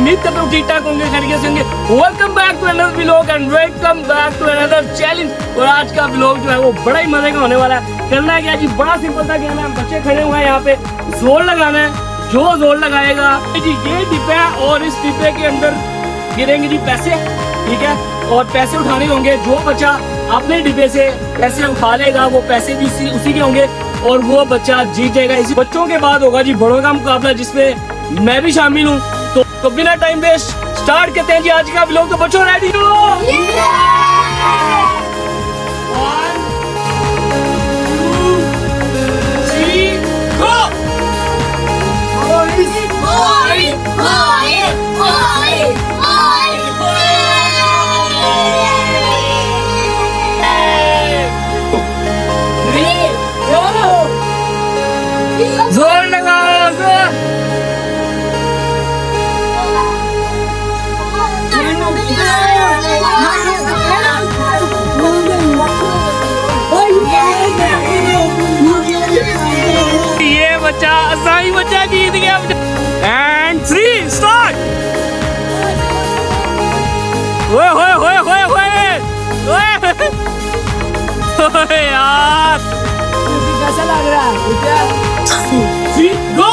उम्मीद करता हूँ ठीक ठाक होंगे, खैरियत से होंगे। Welcome back to another vlog and welcome back to another challenge. और आज का व्लॉग जो है वो बड़ा ही मजे का होने वाला है। करना है क्या जी, बड़ा सिंपल सा कहना है। बच्चे खड़े हुए हैं यहाँ पे, जोर लगाना है। जो जोर लगाएगा जी, ये डिब्बा है और इस डिब्बे के अंदर गिरेंगे जी पैसे, ठीक है। और पैसे उठाने होंगे। जो बच्चा अपने डिब्बे से पैसे उठा लेगा वो पैसे भी उसी के होंगे और वो बच्चा जीत जाएगा। इसी बच्चों के बाद होगा जी बड़ों का मुकाबला, जिसमें मैं भी शामिल हूँ। तो बिना टाइम वेस्ट स्टार्ट करते हैं जी आज का व्लॉग। तो बच्चों रेडी हो? जोर लगाओ, जोर। ये बच्चा सही बच्चा जीत गया। And 3 start. ओए होए होए होए होए ओए यार, कैसा लग रहा है? Go!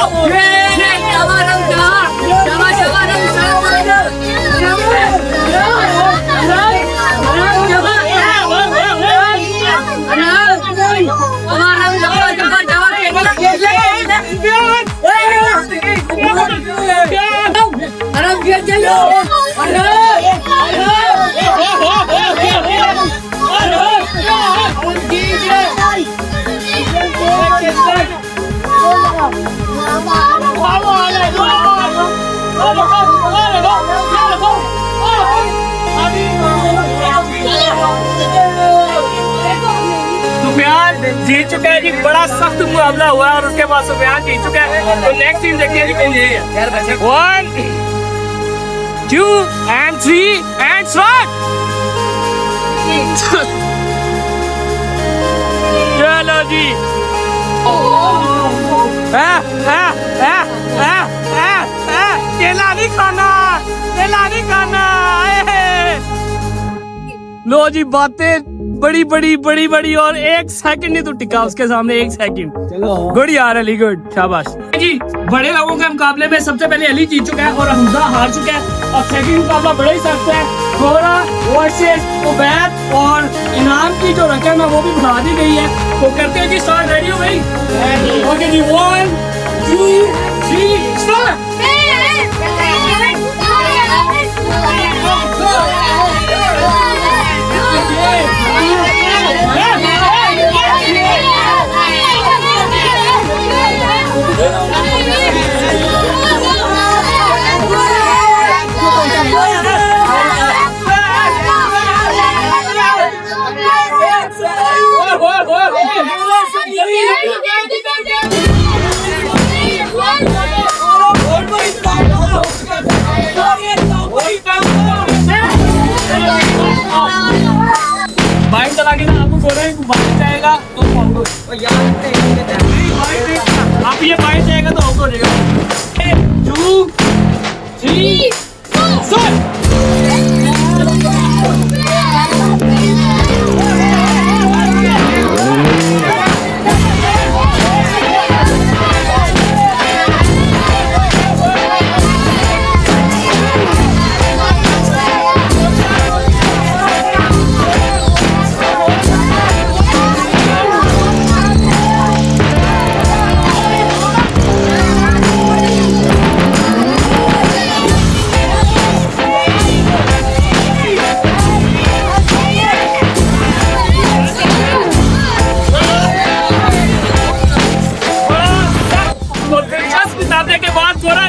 सुफियान जीत चुका है जी। बड़ा सख्त मुकाबला हुआ और उसके बाद सुफियान जीत चुका है। तो नेक्स्ट टीम देखते हैं जी कौन है। 1 2 and 3 and start। चलो जी। केला नहीं खाना, केला नहीं खाना। लो जी, बातें बड़ी बड़ी बड़ी बड़ी और 1 सेकंड नहीं तो टिका उसके सामने। 1 सेकंड। गुड यार, अली गुड, शाबाश जी। बड़े लोगों के मुकाबले में सबसे पहले अली जीत चुका है और हमजा हार चुका है। और सेकंड मुकाबला बड़ा ही सख्त है। गोरा वर्सेस उबैद और इनाम की जो रकम है वो भी बढ़ा दी गई है। तो करते हैं जी स्टार्ट। रेडी हो भाई? ओके जी, 1 2 3 स्टार्ट। बाइक चला के ना आपको बोल रहे हैं बाइक जाएगा तो आप ये बाइक जाएगा तो आउट हो जाएगा। 2 3 स्टार्ट।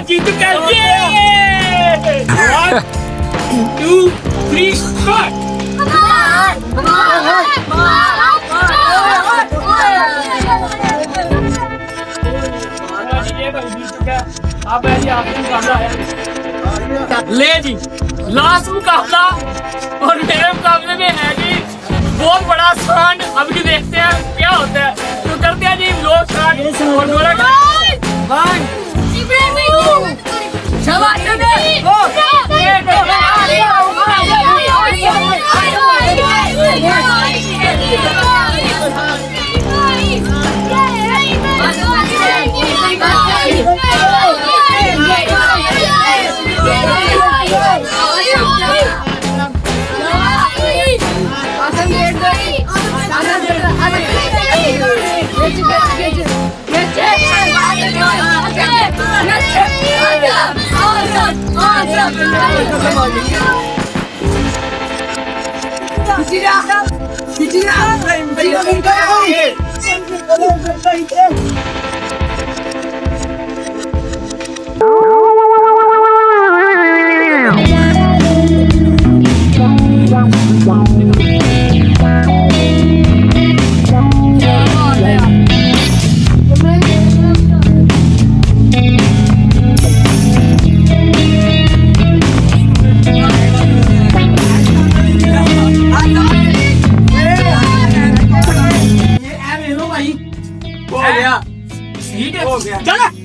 जीत चुका है। 1 2 3 स्टार्ट। अब ले जी लास्ट मुकाबला और मेरे मुकाबले में है जी बहुत बड़ा आसान। अब भी देखते हैं क्या होता है। तो करते हैं जी व्लॉग स्टार्ट। और ठीक है चल